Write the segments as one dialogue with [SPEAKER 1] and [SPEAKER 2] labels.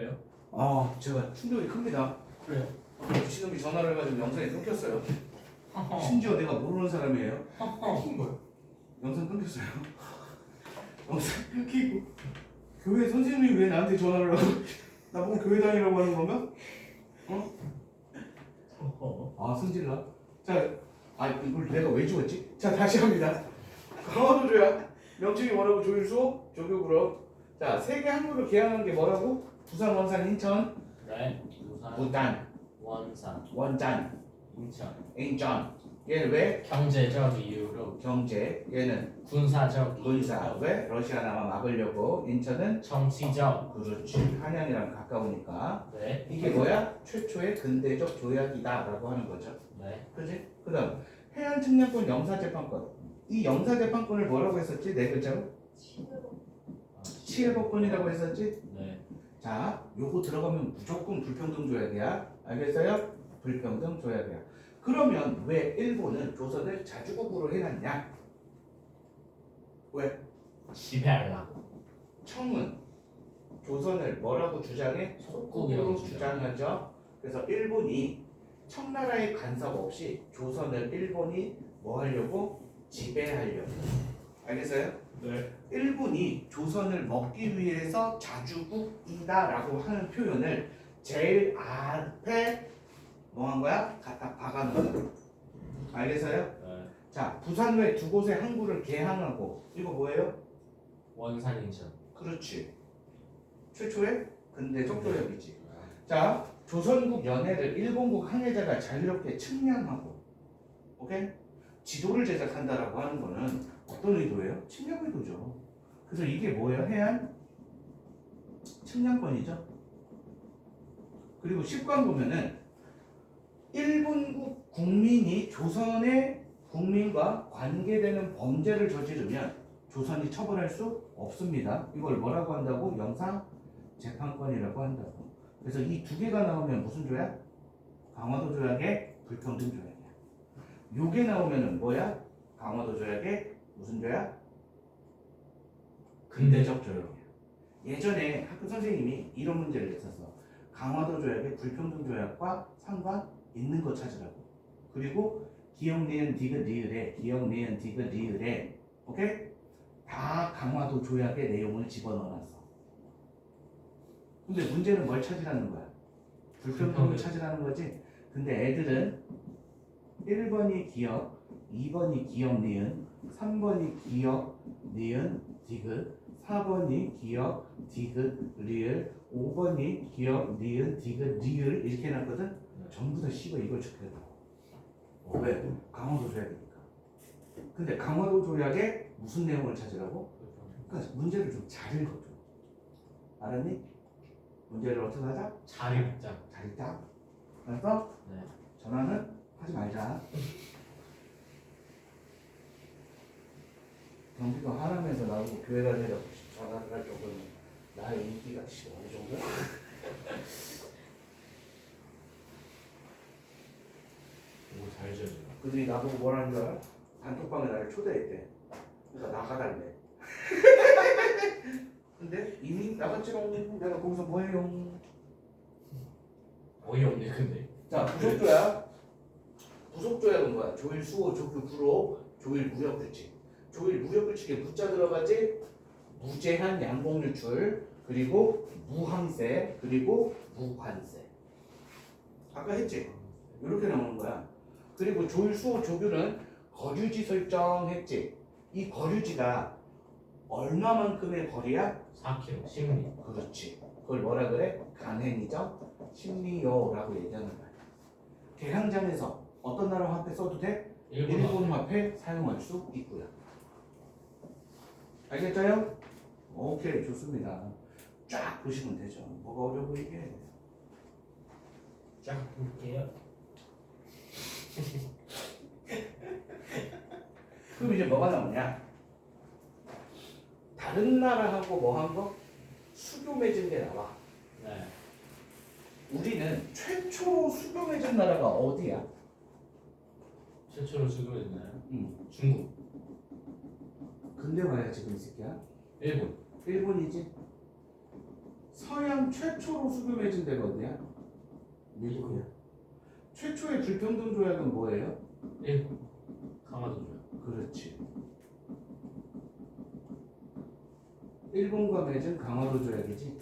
[SPEAKER 1] 그래요?
[SPEAKER 2] 아 제가 충격이 큽니다.
[SPEAKER 1] 그래요?
[SPEAKER 2] 주시놈이 전화를 해가지고 영상이 끊겼어요. 심지어 내가 모르는 사람이에요.
[SPEAKER 1] 끊긴 거요?
[SPEAKER 2] 영상 끊겼어요. 영상 끊기고 교회 선생님이 왜 나한테 전화를 하고 나보고 교회 다니라고 하는 건가? 아 승질나. 자, 이걸 내가 왜 죽었지? 자 다시 합니다. 강화도조약 명칭이 뭐라고? 조일수 조교구로. 자 세계 항구를 개항한 게 뭐라고? 부산, 원산, 인천,
[SPEAKER 1] 네. 부산,
[SPEAKER 2] 부단,
[SPEAKER 1] 원산,
[SPEAKER 2] 원짠,
[SPEAKER 1] 인천.
[SPEAKER 2] 인천. 얘는 왜?
[SPEAKER 1] 경제적 이유로.
[SPEAKER 2] 경제. 얘는
[SPEAKER 1] 군사적
[SPEAKER 2] 군사.
[SPEAKER 1] 이유로.
[SPEAKER 2] 왜? 러시아 나와 막으려고. 인천은
[SPEAKER 1] 정치적.
[SPEAKER 2] 그렇지. 한양이랑 가까우니까.
[SPEAKER 1] 네.
[SPEAKER 2] 이게 뭐야? 최초의 근대적 조약이다라고 하는 거죠.
[SPEAKER 1] 네.
[SPEAKER 2] 그지? 그 다음 해안 측량권 영사재판권. 이 영사재판권을 뭐라고 했었지? 네 글자로? 치해법권이라고 했었지?
[SPEAKER 1] 네.
[SPEAKER 2] 자, 요거 들어가면 무조건 불평등 조약이야. 알겠어요? 불평등 조약이야. 그러면 왜 일본은 조선을 자주국으로 해놨냐? 왜?
[SPEAKER 1] 지배하려고.
[SPEAKER 2] 청은 조선을 뭐라고 주장해?
[SPEAKER 1] 속국이라고
[SPEAKER 2] 속국으로 주장하죠. 그래서 일본이 청나라의 간섭 없이 조선을 일본이 뭐 하려고? 지배하려고. 알겠어요?
[SPEAKER 1] 네.
[SPEAKER 2] 일본이 조선을 먹기 위해서 자주국이다라고 하는 표현을 제일 앞에 뭐 한 거야? 갖다 박아놓은 거야. 알겠어요?
[SPEAKER 1] 네.
[SPEAKER 2] 자, 부산 외 두 곳의 항구를 개항하고 이거 뭐예요?
[SPEAKER 1] 원산, 인천.
[SPEAKER 2] 그렇지. 최초의 근대적 조약이지. 자, 조선국 연해를 일본국 항해자가 자유롭게 측량하고, 오케이? 지도를 제작한다라고 하는 거는 어떤 의도예요? 측량 의도죠. 그래서 이게 뭐예요? 해안 측량권이죠. 그리고 10관 보면은 일본국 국민이 조선의 국민과 관계되는 범죄를 저지르면 조선이 처벌할 수 없습니다. 이걸 뭐라고 한다고? 영상 재판권이라고 한다고. 그래서 이 두 개가 나오면 무슨 조약? 강화도 조약의 불평등 조약이야. 요게 나오면은 뭐야? 강화도 조약의 무슨 조약? 근대적 조약이야. 예전에 학교 선생님이 이런 문제를 냈었어. 강화도 조약의 불평등 조약과 상관 있는 거 찾으라고. 그리고 기역, 니은, 디귿, 리을에 기역, 니은, 디귿, 리을에 오케이? 다 강화도 조약의 내용을 집어넣어놨어. 근데 문제는 뭘 찾으라는 거야? 불평등을 찾으라는 거지. 근데 애들은 1번이 기역, 2번이 기역, 니은, 3번이 기역, 니은, 디귿, 4번이 기역, 디귿, 리을, 5번이 기역, 니은, 디귿, 리을 이렇게 해놨거든? 전부 다 C가 이걸 적혀야 돼. 왜? 강화도 조약이니까. 근데 강화도 조약에 무슨 내용을 찾으라고? 그러니까 문제를 좀 잘 읽어줘. 알았니? 문제를 어떻게 하자?
[SPEAKER 1] 잘 읽자.
[SPEAKER 2] 잘 읽자. 그래서
[SPEAKER 1] 네.
[SPEAKER 2] 전화는 하지 말자. 경기도 하남에서 나오고 교회 다니라고 전화를 할 정도면 나의 인기가 어느 정도야?
[SPEAKER 1] 오, 잘 지어져.
[SPEAKER 2] 그들이 나보고 뭐라는 줄 알아? 단톡방에 나를 초대했대. 그러니까 나가달래. 근데 이미 나갔지롱. 내가 거기서 뭐해요?
[SPEAKER 1] 어이없네, 근데.
[SPEAKER 2] 자, 부속조약. 부속조약은 뭐야? 조일 수호 조교 구로 조일 무역 규칙. 조일 무역 규칙에 무자 들어가지? 무제한 양봉 유출, 그리고 무항세, 그리고 무관세. 아까 했지? 이렇게 나오는 거야. 그리고 조일 수호 조교는 거류지 설정했지. 이 거류지가 얼마만큼의 거리야?
[SPEAKER 1] 4km. 10m.
[SPEAKER 2] 그렇지. 그걸 뭐라 그래? 간행이죠. 심리요라고 얘기하는 거야. 개항장에서 어떤 나라 화폐 써도 돼? 일본 화폐 사용할 수 있고요. 알겠어요? 오케이, 좋습니다. 쫙 보시면 되죠. 뭐가 어려워 이게?
[SPEAKER 1] 쫙 볼게요.
[SPEAKER 2] 그럼 이제 뭐가 나오냐? 다른 나라하고 뭐 한 거? 수교 맺은 게 나와.
[SPEAKER 1] 네.
[SPEAKER 2] 우리는 최초로 수교 맺은 나라가 어디야?
[SPEAKER 1] 최초로 수교했나요? 중국.
[SPEAKER 2] 근데 말이야 지금 이 새끼야.
[SPEAKER 1] 일본.
[SPEAKER 2] 일본이지. 서양 최초로 수교 맺은 데가 어디야? 미국이야. 최초의 불평등 조약은 뭐예요?
[SPEAKER 1] 강화도죠.
[SPEAKER 2] 그렇지. 일본과 맺은 강화도 조약이지.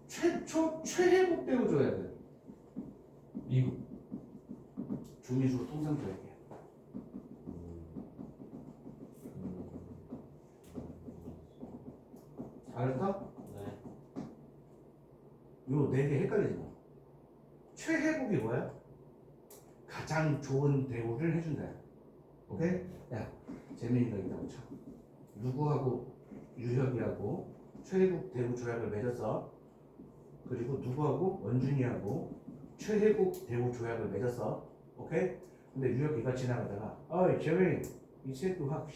[SPEAKER 2] 최초 최혜국 대우 조약은
[SPEAKER 1] 미국.
[SPEAKER 2] 중미소 통상 조약이야. 알았어?
[SPEAKER 1] 네.
[SPEAKER 2] 요 네 개 헷갈리지 마. 최혜국이 뭐야? 가장 좋은 대우를 해준다. 오케이? 야, 재민이가 있다고 쳐. 누구하고 유혁이하고 최혜국 대우 조약을 맺었어. 그리고 누구하고 원준이하고 최혜국 대우 조약을 맺었어. 오케이? 근데 유혁이가 지나가다가 어이 재민이 이 새끼 확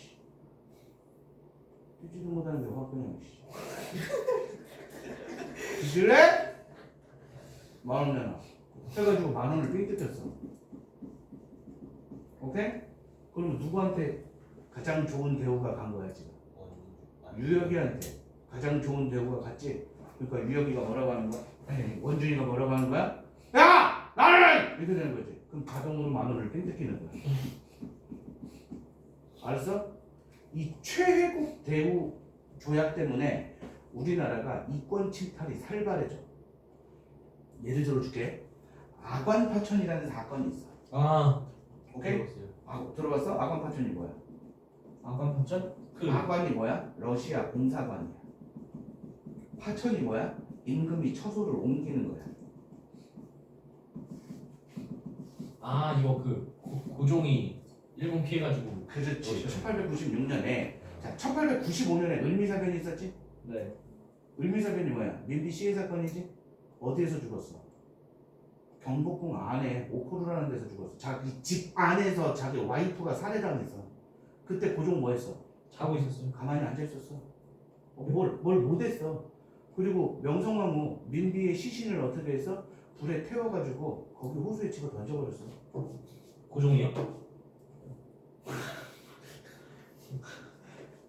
[SPEAKER 2] 듣지도 못하는데 확 그냥 뒤질래? 만원 내놔 해가지고 만원을 삥 뜯겼어. 오케이? 그럼 누구한테 가장 좋은 대우가 간 거야 지금? 유혁이한테 가장 좋은 대우가 갔지. 그러니까 유혁이가 뭐라고 하는 거야? 원준이가 뭐라고 하는 거야? 야! 나는! 이렇게 되는 거지. 그럼 자동으로 만원을 삥 뜯기는 거야. 알았어? 이 최혜국 대우 조약 때문에 우리나라가 이권 침탈이 살벌해져. 예를 들어줄게. 아관파천이라는 사건이 있어.
[SPEAKER 1] 아.
[SPEAKER 2] 오케이?
[SPEAKER 1] 들어봤어요.
[SPEAKER 2] 들어봤어? 아관파천이 뭐야?
[SPEAKER 1] 아관파천?
[SPEAKER 2] 아관이 뭐야? 러시아 공사관이야. 파천이 뭐야? 임금이 처소를 옮기는 거야.
[SPEAKER 1] 아 이거 고종이 일본 피해가지고.
[SPEAKER 2] 그렇지. 1896년에 자 1895년에 을미사변이 있었지?
[SPEAKER 1] 네.
[SPEAKER 2] 을미사변이 뭐야? 민비 시해 사건이지? 어디에서 죽었어? 경복궁 안에 오코루라는 데서 죽었어. 자기 집 안에서 자기 와이프가 살해당했어. 그때 고종 뭐 했어?
[SPEAKER 1] 자고 있었어요.
[SPEAKER 2] 가만히 앉아 있었어. 뭘 못했어. 그리고 명성황후 민비의 시신을 어떻게 했어? 불에 태워가지고 거기 호수에 집어 던져버렸어.
[SPEAKER 1] 고종이요?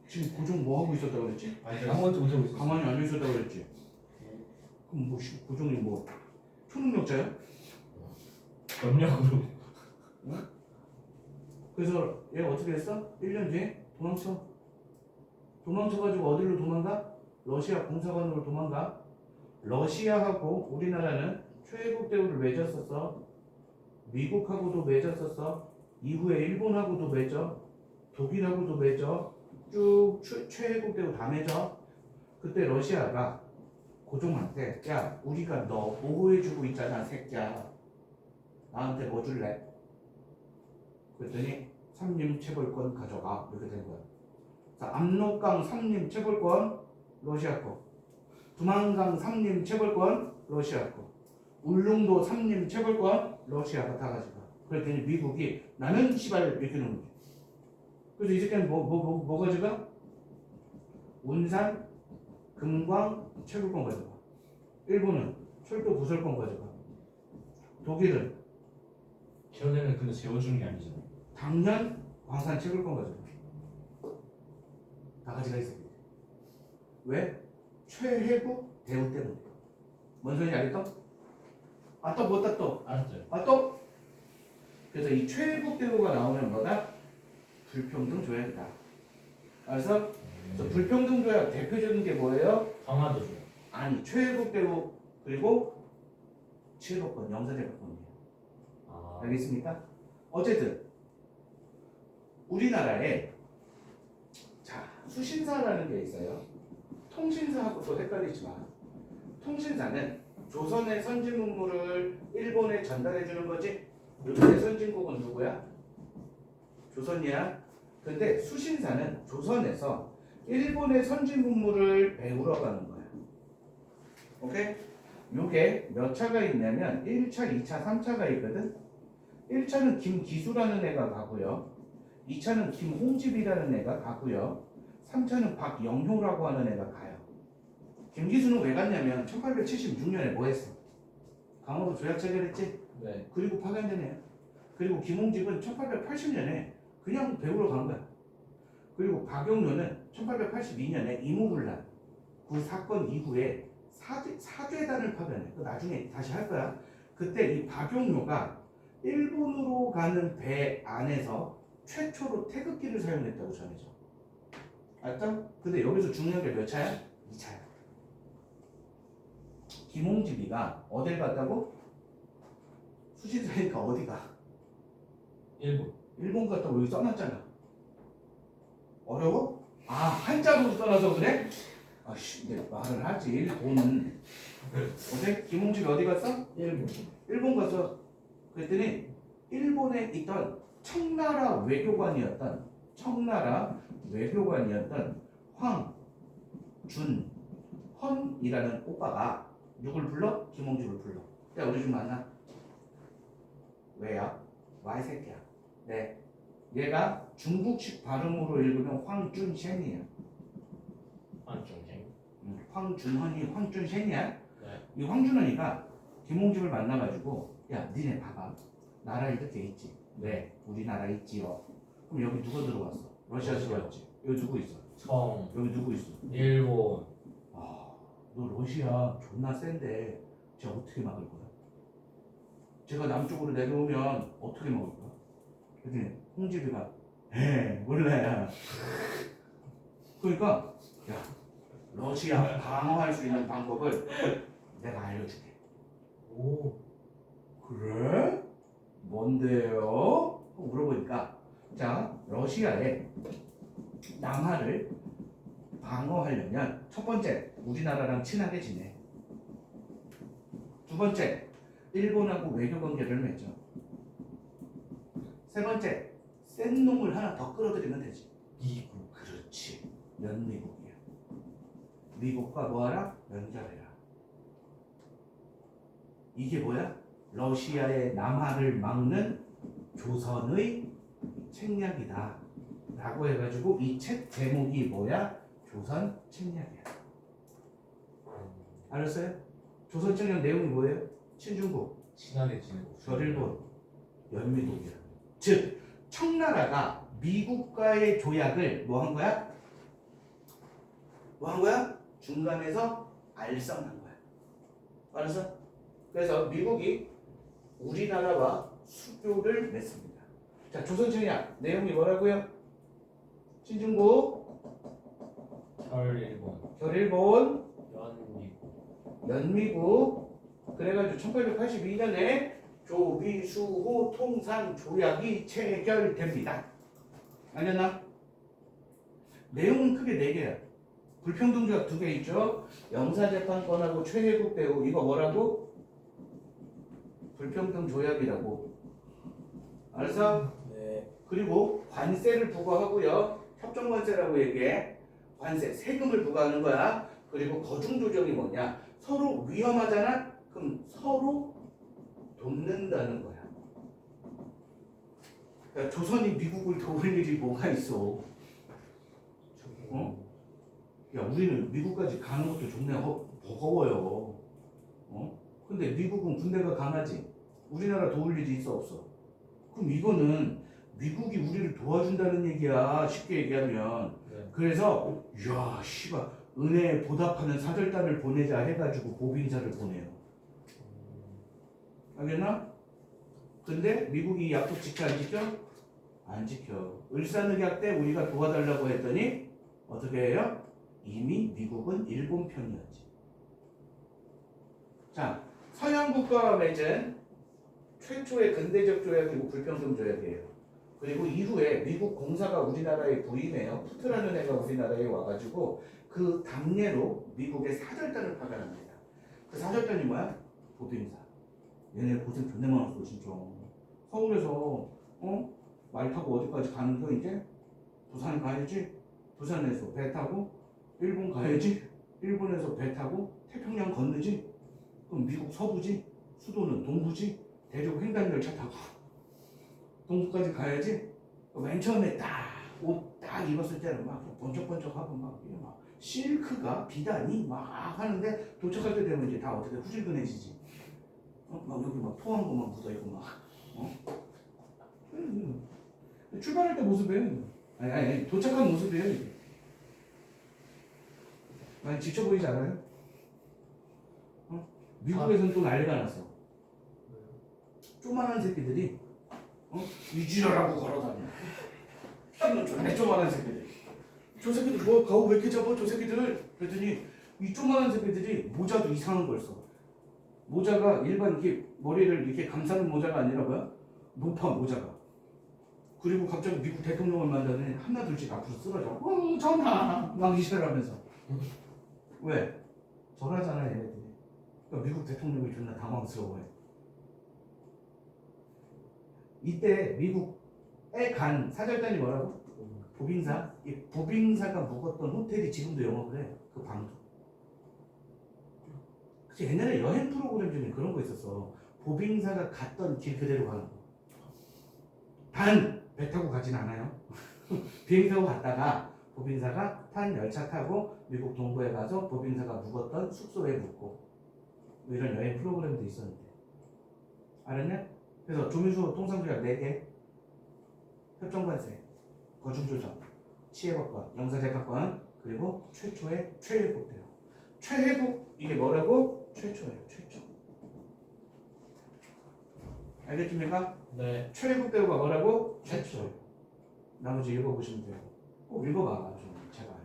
[SPEAKER 2] 지금 고종 뭐 하고 있었다고 그랬지?
[SPEAKER 1] 아무것도 못하고 있었어요.
[SPEAKER 2] 가만히 앉아 있었다고 그랬지? 그럼 뭐 고종이 뭐 초능력자야?
[SPEAKER 1] 염력으로.
[SPEAKER 2] 그래서 얘 어떻게 했어? 1년 뒤에 도망쳐가지고 어디로 도망가? 러시아 공사관으로 도망가. 러시아하고 우리나라는 최혜국 대우를 맺었었어. 미국하고도 맺었었어. 이후에 일본하고도 맺어. 독일하고도 맺어. 쭉 최혜국 대우 다 맺어. 그때 러시아가 고종한테 야 우리가 너 보호해주고 있잖아 새끼야. 나한테 뭐 줄래? 그랬더니 삼림 체벌권 가져가. 이렇게 된 거야. 자, 압록강 삼림 체벌권 러시아 거. 두만강 삼림 체벌권 러시아 거. 울릉도 삼림 체벌권 러시아가 다 가져가. 그랬더니 미국이 나는 시발 이렇게 놓은 거지. 그래서 이 새끼는 뭐 가져가? 운산, 금광, 채굴권 가져가. 일본은 철도 부설권 가져가. 독일은
[SPEAKER 1] 걔네는 근데 재워주는 게 아니잖아요.
[SPEAKER 2] 당연 광산 채굴권 가져가. 다 가져가 있습니다. 왜? 최혜국 대우 때문에. 뭔 소리인지 알겠어? 아 또 뭐다 또?
[SPEAKER 1] 알았어요.
[SPEAKER 2] 아 또? 그래서 이 최혜국 대우가 나오면 뭐다? 불평등 조약이다. 그래서 불평등 조약 대표적인 게 뭐예요?
[SPEAKER 1] 강화도죠.
[SPEAKER 2] 아니 최혜국 대우 그리고 칠법권 영사제법권이에요.
[SPEAKER 1] 아.
[SPEAKER 2] 알겠습니까? 어쨌든 우리나라에 자 수신사라는 게 있어요. 통신사하고 또 헷갈리지만 통신사는 조선의 선진 문물을 일본에 전달해 주는 거지. 요즘의 선진국은 누구야? 조선이야. 근데 수신사는 조선에서 일본의 선진 문물을 배우러 가는 거야. 오케이? 요게 몇 차가 있냐면 1차, 2차, 3차가 있거든. 1차는 김기수라는 애가 가고요. 2차는 김홍집이라는 애가 가고요. 3차는 박영효라고 하는 애가 가요. 김기수는 왜 갔냐면 1876년에 뭐 했어? 강화도 조약 체결했지?
[SPEAKER 1] 네.
[SPEAKER 2] 그리고 파견된 애야. 그리고 김홍집은 1880년에 그냥 배우러 간 거야. 그리고 박영효는 1882년에 이무군란 그 사건 이후에 사죄단을 파견해. 그 나중에 다시 할 거야. 그때 이 박용료가 일본으로 가는 배 안에서 최초로 태극기를 사용했다고 전해져. 알죠? 근데 여기서 중요한 게 몇 차야? 2차야. 김홍집이가 어딜 갔다고? 수신사니까 어디가?
[SPEAKER 1] 일본.
[SPEAKER 2] 일본 갔다고 여기 써놨잖아. 어려워? 아, 한자로 써놔서 그래? 아씨, 내 말을 하지. 일본은 어제 김홍집이 어디 갔어?
[SPEAKER 1] 일본.
[SPEAKER 2] 일본 갔어. 그랬더니 일본에 있던 청나라 외교관이었던 황준헌이라는 오빠가 누굴 불러? 김홍집을 불러. 야, 우리 좀 만나. 왜야? 와, 이 새끼야. 네. 얘가 중국식 발음으로 읽으면 황준셴이야.
[SPEAKER 1] 안중생.
[SPEAKER 2] 황준헌이 황준셴이야.
[SPEAKER 1] 네.
[SPEAKER 2] 이 황준헌이가 김홍집을 만나가지고, 야, 니네 봐봐. 나라 이렇게 있지. 네, 우리나라 있지요. 그럼 여기 누가 들어왔어? 러시아 들어왔지. 여기 누구 있어?
[SPEAKER 1] 청.
[SPEAKER 2] 여기 누구 있어?
[SPEAKER 1] 일본.
[SPEAKER 2] 아, 너 러시아 존나 센데 제가 어떻게 막을 거야? 제가 남쪽으로 내려오면 어떻게 막을 거야? 그랬더니 홍집이가 몰라요. 그러니까 야, 러시아 방어할 수 있는 방법을 내가 알려줄게.
[SPEAKER 1] 오.
[SPEAKER 2] 그래? 뭔데요? 물어보니까 자, 러시아에 남하를 방어하려면 첫 번째, 우리나라랑 친하게 지내. 두 번째, 일본하고 외교 관계를 맺죠. 세 번째, 센 놈을 하나 더 끌어들이면 되지.
[SPEAKER 1] 미국.
[SPEAKER 2] 그렇지. 연미국이야. 미국과 뭐하라? 연결해라. 이게 뭐야? 러시아의 남하를 막는 조선의 책략이다 라고 해가지고 이 책 제목이 뭐야? 조선 책략이야. 알았어요? 조선 책략 내용이 뭐예요? 친중국,
[SPEAKER 1] 친하게 지내고.
[SPEAKER 2] 절일본, 연미국이야. 즉 청나라가 미국과의 조약을 뭐 한 거야? 뭐 한 거야? 중간에서 알선한 거야. 알았어? 그래서 미국이 우리나라와 수교를 맺습니다. 자, 조선청약 내용이 뭐라고요? 친중국,
[SPEAKER 1] 결일본.
[SPEAKER 2] 결일본,
[SPEAKER 1] 연미국.
[SPEAKER 2] 연미국. 그래가지고 1882년에 조비수호 통상 조약이 체결됩니다. 알겠나? 내용은 크게 4개야. 불평등 조약 2개 있죠. 영사재판권하고 최혜국 배우 이거 뭐라고? 불평등 조약이라고. 알았어?
[SPEAKER 1] 네.
[SPEAKER 2] 그리고 관세를 부과하고요. 협정관세라고 얘기해. 관세, 세금을 부과하는 거야. 그리고 거중조정이 뭐냐? 서로 위험하잖아? 그럼 서로 돕는다는 거야. 그러니까 조선이 미국을 도울 일이 뭐가 있어? 어? 야, 우리는 미국까지 가는 것도 존나 버거워요. 어? 근데 미국은 군대가 강하지. 우리나라 도울 일이 있어 없어? 그럼 이거는 미국이 우리를 도와준다는 얘기야. 쉽게 얘기하면.
[SPEAKER 1] 네.
[SPEAKER 2] 그래서 야, 씨발 은혜에 보답하는 사절단을 보내자 해가지고 보빙사를 보내요. 알겠나? 근데 미국이 약속 지켜 안 지켜? 안 지켜. 을사늑약 때 우리가 도와달라고 했더니 어떻게 해요? 이미 미국은 일본 편이었지. 자, 서양 국가와 맺은 최초의 근대적 조약이고 불평등 조약이에요. 그리고 이후에 미국 공사가 우리나라에 부임해요. 푸트라는 애가 우리나라에 와가지고 그 답례로 미국의 사절단을 파견합니다. 그 사절단이 뭐야? 보빙사. 얘네 고생 존나 많았어 진짜. 서울에서 말 타고 어디까지 가는 거 이제 부산 가야지. 부산에서 배 타고 일본 가야지. 일본에서 배 타고 태평양 건너지. 그럼 미국 서부지. 수도는 동부지. 대륙 횡단열차 타고 동부까지 가야지. 맨 처음에 옷 딱 입었을 때는 막 번쩍번쩍하고 막 실크가 비단이 막 하는데 도착할 때 되면 이제 다 어떻게 후질근해지지. 막 여기 막 토한 거 막 묻어있고 막. 출발할 때 모습이에요. 아니 도착한 모습이에요. 이게. 아니 지쳐 보이지 않아요? 어? 미국에서는 또 난리가 났어. 조만한 새끼들이 이지랄하고 걸어다녀. 키는 존나 조만한 새끼들. 저 새끼들 뭐 가오 왜 이렇게 잡아 저 새끼들? 그랬더니 이 조만한 새끼들이 모자도 이상한 걸 써. 모자가 일반 이렇게 머리를 이렇게 감싸는 모자가 아니라 뭐야? 높아 모자가. 그리고 갑자기 미국 대통령을 만나더니 하나 둘씩 앞으로 쓰러져. 전하 막 이시하면서. 왜? 저러잖아 얘네들이. 그러니까 미국 대통령이 존나 당황스러워해. 이때 미국에 간 사절단이 뭐라고? 보빙사? 이 보빙사가 묵었던 호텔이 지금도 영업을 해. 그 방도. 그치, 옛날에 여행 프로그램 중에 그런 거 있었어. 보빙사가 갔던 길 그대로 가는 거. 단 배 타고 가진 않아요. 비행기 타고 갔다가 보빙사가 탄 열차 타고 미국 동부에 가서 보빙사가 묵었던 숙소에 묵고 뭐 이런 여행 프로그램도 있었는데 알았냐? 그래서 조민수 통상조약 4개 협정관세 거중조정 치해법권 영사재판권 그리고 최초의 최회복대요. 최회복 이게 뭐라고? 최초예요. 최초. 알겠습니까?
[SPEAKER 1] 네.
[SPEAKER 2] 최회복대우가 뭐라고? 최초예요. 나머지 읽어보시면 돼요. 꼭 읽어봐 좀 제발.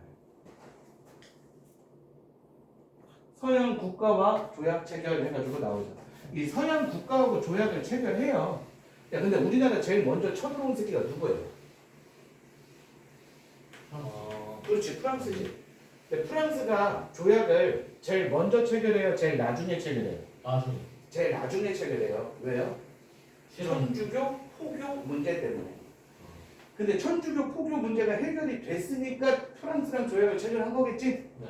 [SPEAKER 2] 서양 국가와 조약 체결해가지고 나오죠. 이 서양 국가하고 조약을 체결해요. 야 근데 우리나라 제일 먼저 쳐들어온 새끼가 누구예요? 그렇지 프랑스지. 근데 프랑스가 조약을 제일 먼저 체결해요? 제일 나중에 체결해요?
[SPEAKER 1] 나중에.
[SPEAKER 2] 제일 나중에 체결해요. 왜요? 천주교 포교 문제 때문에. 근데 천주교 포교 문제가 해결이 됐으니까 프랑스랑 조약을 체결한 거겠지?
[SPEAKER 1] 네.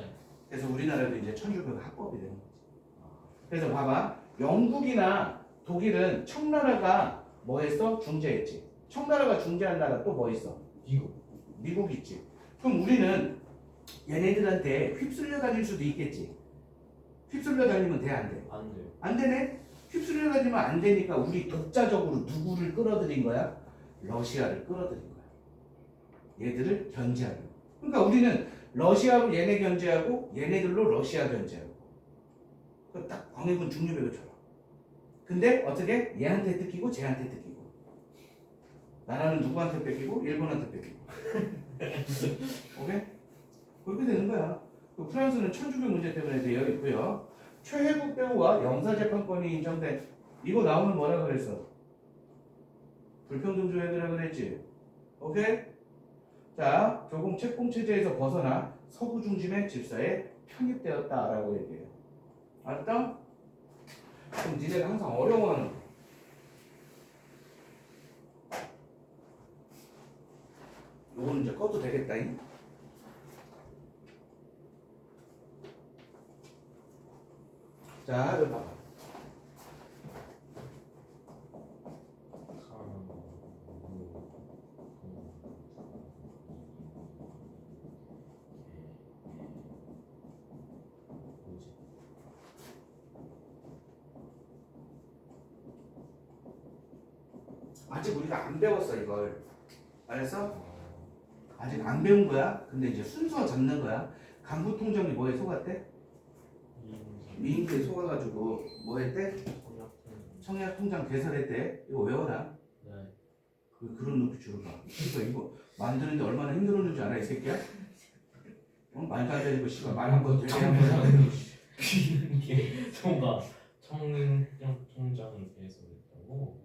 [SPEAKER 2] 그래서 우리나라도 이제 천주교가 합법이 되는 거지. 그래서 봐봐. 영국이나 독일은 청나라가 뭐 했어? 중재했지. 청나라가 중재한 나라 또 뭐 있어? 미국 있지. 그럼 우리는 얘네들한테 휩쓸려 다닐 수도 있겠지. 휩쓸려 다니면 돼, 안 돼?
[SPEAKER 1] 안 돼요.
[SPEAKER 2] 안 되네? 휩쓸려 다니면 안 되니까 우리 독자적으로 누구를 끌어들인 거야? 러시아를 끌어들인 거야. 얘들을 견제하려고. 그러니까 우리는 러시아로 얘네 견제하고 얘네들로 러시아 견제하고. 그 딱 광해군 중류배교처럼. 근데 어떻게? 얘한테 뜯기고 쟤한테 뜯기고. 나라는 누구한테 뺏기고 일본한테 뺏기고. 오케이? 그렇게 되는 거야. 그 프랑스는 천주교 문제 때문에 되어 있고요. 최혜국 배우와 영사재판권이 인정된 이거 나오면 뭐라 그랬어? 불평등 조약이라 그랬지. 오케이? 자, 조공 채공 체제에서 벗어나 서구 중심의 질서에 편입되었다라고 얘기해요. 알았다? 그럼 니네가 항상 어려워하는 거. 요거는 이제 꺼도 되겠다잉? 자, 이거 봐봐. 아직 우리가 안 배웠어 이걸. 알았어? 아직 안 배운 거야. 근데 이제 순서 잡는 거야. 간부 통장이 뭐에 속았대? 미인기에 속아가지고 뭐 했대? 청약 통장 개설했대. 이거 외워라.
[SPEAKER 1] 네.
[SPEAKER 2] 그런 눈빛으로 봐. 그러니까 이거 만드는데 얼마나 힘들었는지 알아 이 새끼야? 말도 안 되는 거 씨발 말 한번 되게 한번 하는
[SPEAKER 1] 이게 총각 청량 통장을 개설했다고.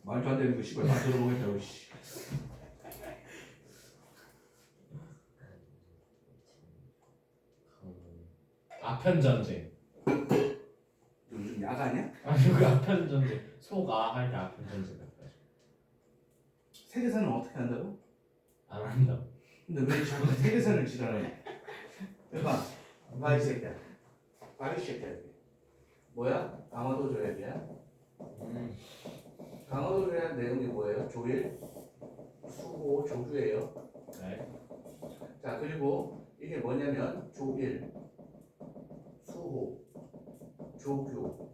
[SPEAKER 2] 말도 안 되는 거 씨발 만들어 보겠다고 씨.
[SPEAKER 1] 아편 전쟁.
[SPEAKER 2] 요즘 야가냐?
[SPEAKER 1] 아니 그 아편 전쟁. 소가 할 때 아편 전쟁 같다.
[SPEAKER 2] 세계사는 어떻게 한다고?
[SPEAKER 1] 안 한다.
[SPEAKER 2] 근데 왜 자꾸 세계사를 지랄하냐? 해봐. 봐 이 새끼야. 봐이 새끼야. 뭐야? 강화도 조약이야. 강화도 조약 내용이 뭐예요? 조일, 수호, 조규예요.
[SPEAKER 1] 네.
[SPEAKER 2] 자 그리고 이게 뭐냐면 조일, 수호, 조규,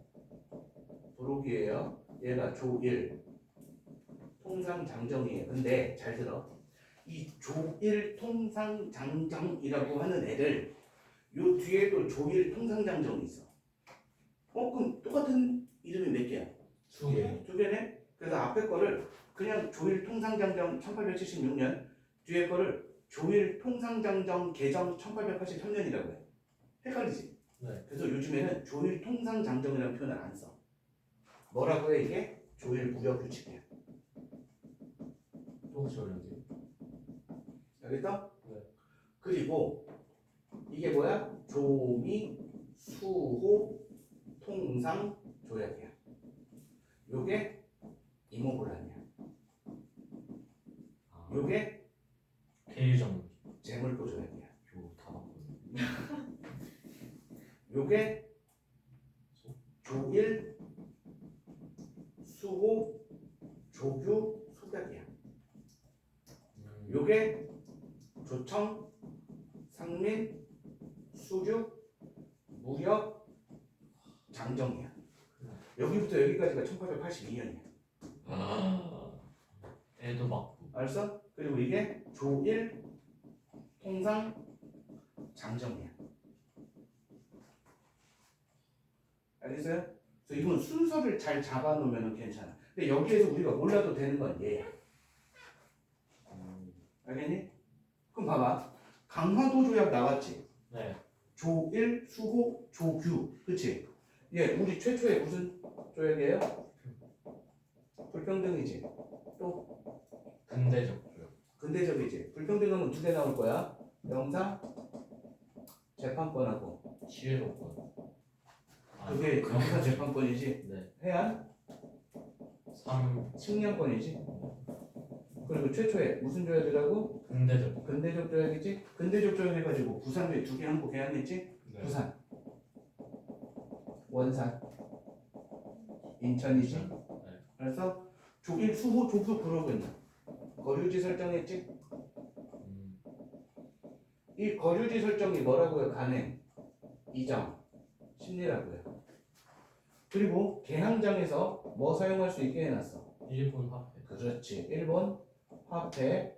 [SPEAKER 2] 부록이에요. 얘가 조일, 통상장정이에요. 근데 잘 들어. 이 조일 통상장정이라고 하는 애를 요 뒤에도 조일 통상장정이 있어. 그럼 똑같은 이름이 몇 개야?
[SPEAKER 1] 두 개.
[SPEAKER 2] 두 개네? 그래서 앞에 거를 그냥 조일 통상장정 1876년, 뒤에 거를 조일 통상장정 개정 1883년이라고 해. 헷갈리지?
[SPEAKER 1] 네.
[SPEAKER 2] 그래서 요즘에는 조일 통상장정이라는 표현을 안 써. 뭐라고 해 이게? 조일 무역규칙이야.
[SPEAKER 1] 혹시 어려운지?
[SPEAKER 2] 알겠어?
[SPEAKER 1] 네.
[SPEAKER 2] 그리고 이게 뭐야? 조미 수호 통상 조약이야. 요게 이모곤란이야.
[SPEAKER 1] 아,
[SPEAKER 2] 요게
[SPEAKER 1] 대유정.
[SPEAKER 2] 재물포 조약이야.
[SPEAKER 1] 요다 바꿨네.
[SPEAKER 2] 요게 조일 수호 조규 소약이야. 요게 조청 상민 수교 무역 장정이야. 여기부터 여기까지가 1882년이야.
[SPEAKER 1] 애도 맞고.
[SPEAKER 2] 알았어? 그리고 이게 조일 통상 장정이야. 알겠어요? 그래서 이건 순서를 잘 잡아놓으면 괜찮아. 근데 여기에서 우리가 몰라도 되는 건 얘야. 알겠니? 그럼 봐봐. 강화도 조약 나왔지?
[SPEAKER 1] 네.
[SPEAKER 2] 조일, 수호, 조규. 그치? 얘 우리 최초에 무슨 조약이에요? 불평등이지. 또
[SPEAKER 1] 근대적 조약.
[SPEAKER 2] 근대적이지. 불평등하면 두 개 나올 거야. 영사, 재판권하고.
[SPEAKER 1] 지혜로권.
[SPEAKER 2] 그게 영사 재판권이지.
[SPEAKER 1] 네.
[SPEAKER 2] 해안,
[SPEAKER 1] 3.
[SPEAKER 2] 측량권이지. 그리고 최초에 무슨 조약이라고?
[SPEAKER 1] 근대적.
[SPEAKER 2] 근대적 조약이지. 근대적 조약 해가지고 부산에 두 개 한국 개항했지.
[SPEAKER 1] 네.
[SPEAKER 2] 부산, 원산, 인천이지.
[SPEAKER 1] 네.
[SPEAKER 2] 그래서 조일, 수호, 조규 그러고 있나? 거류지 설정했지. 이 거류지 설정이 뭐라고요? 간행, 이정, 심리라고요. 그리고 개항장에서 뭐 사용할 수 있게 해놨어?
[SPEAKER 1] 일본 화폐.
[SPEAKER 2] 그렇지. 일본 화폐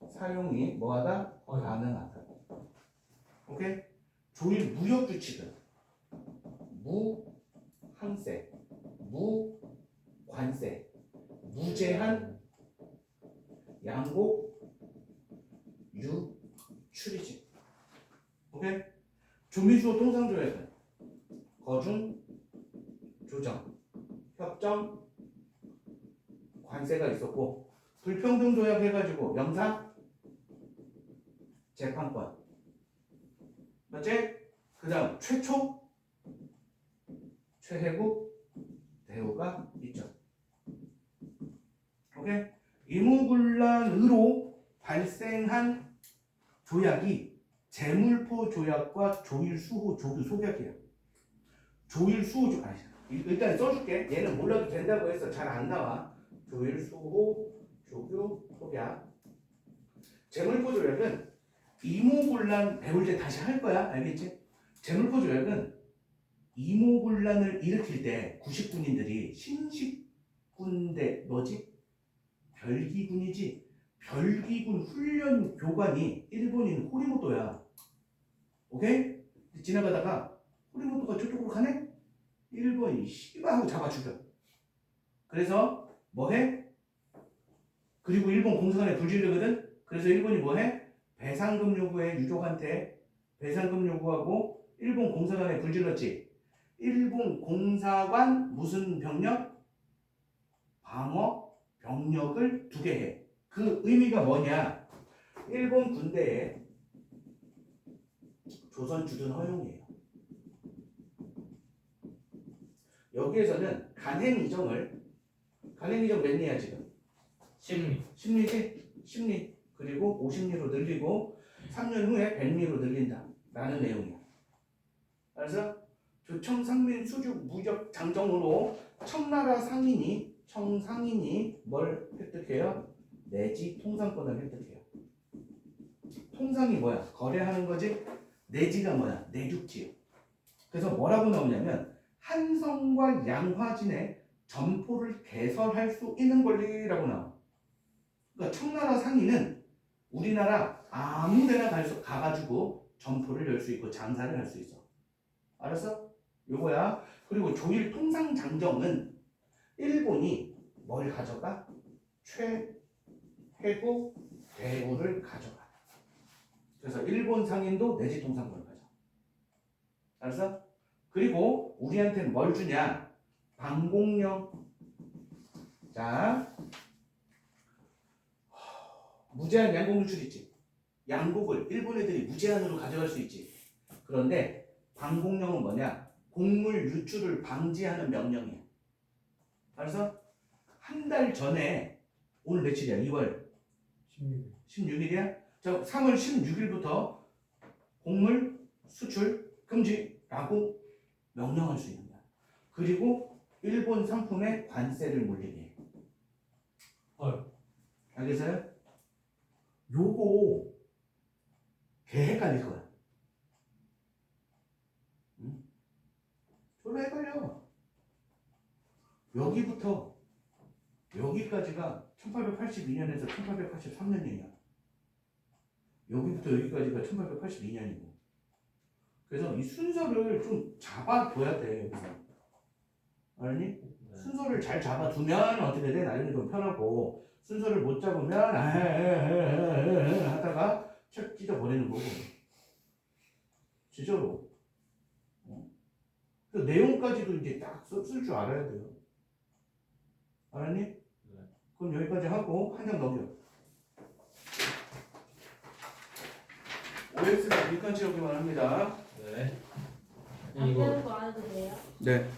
[SPEAKER 2] 사용이 뭐하다? 가능하다. 오케이? 조일 무역 규칙은 무항세, 무관세, 무제한 양곡 유출이지. 오케이? 조미수호 통상조약은 거중, 조정, 협정, 관세가 있었고 불평등 조약 해가지고 영사, 재판권. 맞지? 그 다음 최초, 최혜국, 대우가 있죠. 오케이? 이모군란으로 발생한 조약이 재물포 조약과 조일수호 조규 소약이야. 조일수호 조 아니 일단 써줄게. 얘는 몰라도 된다고 해서 잘 안 나와. 조일수호 조규 소약. 재물포 조약은 이모군란 배울 때 다시 할 거야. 알겠지? 재물포 조약은 이모군란을 일으킬 때 90군인들이 신식군대 뭐지? 별기군이지. 별기군 훈련 교관이 일본인 호리모토야. 오케이? 지나가다가 호리모토가 저쪽으로 가네? 일본이 씨발 하고 잡아 죽여. 그래서 뭐해? 그리고 일본 공사관에 불질르거든? 그래서 일본이 뭐해? 배상금 요구해. 유족한테 배상금 요구하고 일본 공사관에 불질렀지. 일본 공사관 무슨 병력? 방어 병력을 두게 해. 그 의미가 뭐냐? 일본 군대에 조선 주둔 허용이에요. 여기에서는 간행이정 몇 리야 지금?
[SPEAKER 1] 심리.
[SPEAKER 2] 심리지? 심리. 그리고 50리로 늘리고 3년 후에 100리로 늘린다 라는 내용이야. 그래서 조청 상민 수주 무역 장정으로 청나라 청상인이 뭘 획득해요? 내지 통상권을 획득해요. 통상이 뭐야? 거래하는 거지? 내지가 뭐야? 내죽지요. 그래서 뭐라고 나오냐면 한성과 양화진의 점포를 개설할 수 있는 권리라고 나와. 그러니까 청나라 상인은 우리나라 아무 데나 가가지고 점포를 열 수 있고 장사를 할 수 있어. 알았어? 요거야. 그리고 조일 통상 장정은 일본이 뭘 가져가? 최해구 대우를 가져가. 그래서 일본 상인도 내지 통상권을 가져. 알았어? 그리고 우리한테는 뭘 주냐? 방공령. 자, 무제한 양국 유출 있지. 양국을 일본 애들이 무제한으로 가져갈 수 있지. 그런데 방공령은 뭐냐? 곡물 유출을 방지하는 명령이야. 알았어? 한 달 전에 오늘 며칠이야? 2월 16일이야? 저 3월 16일부터 곡물 수출 금지라고 명령할 수 있는 거야. 그리고 일본 상품에 관세를 물리게 해.
[SPEAKER 1] 헐.
[SPEAKER 2] 알겠어요? 요거 개 헷갈릴 거야. 응? 졸라 헷갈려. 여기부터 여기까지가 1882년에서 1883년이야. 여기부터 여기까지가 1882년이고. 그래서 이 순서를 좀 잡아둬야 돼. 여기서. 알니?
[SPEAKER 1] 네.
[SPEAKER 2] 순서를 잘 잡아두면 어떻게 돼? 나중에 좀 편하고, 순서를 못 잡으면 하다가 책 찢어버리는 거고. 진짜로. 그 내용까지도 이제 딱 쓸 줄 알아야 돼요. 알았니?
[SPEAKER 1] 네.
[SPEAKER 2] 그럼 여기까지 하고 한 장 넘겨. OX가 밑간치 여기만 합니다.
[SPEAKER 1] 네.
[SPEAKER 3] 안
[SPEAKER 1] 이거
[SPEAKER 3] 되는 거 안 해도 돼요?
[SPEAKER 2] 네.